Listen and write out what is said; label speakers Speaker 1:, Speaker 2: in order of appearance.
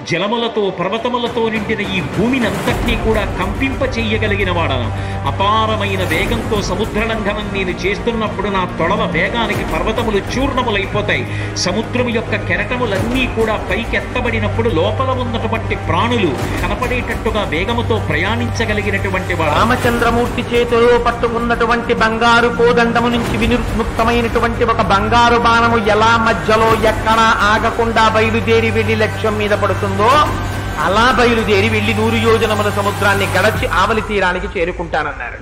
Speaker 1: జలములతో పర్వతములతో నిండిన ఈ భూమిని అంతటినీ కూడా కంపింప చెయ్యగలిగిన వాడను. అపారమైన వేగంతో సముద్రలంఘనం నేను చేస్తున్నప్పుడు నా తొడల వేగానికి పర్వతములు చూర్ణములైపోతాయి. సముద్రము యొక్క కెరటములన్నీ కూడా పైకెత్తబడినప్పుడు లోపల ఉన్నటువంటి ప్రాణులు కనపడేటట్టుగా వేగముతో ప్రయాణించగలిగినటువంటి వాడు.
Speaker 2: రామచంద్రమూర్తి చేతిలో పట్టుకున్నటువంటి బంగారు కోదండము నుంచి వినిర్ముక్తమైనటువంటి ఒక బంగారు బాణము ఎలా మధ్యలో ఎక్కడా ఆగకుండా బయలుదేరి వెళ్లి లక్ష్యం మీద పడుతుందో అలా బయలుదేరి వెళ్లి 100 యోజనముల సముద్రాన్ని గడచి ఆవలి తీరానికి చేరుకుంటానన్నారు.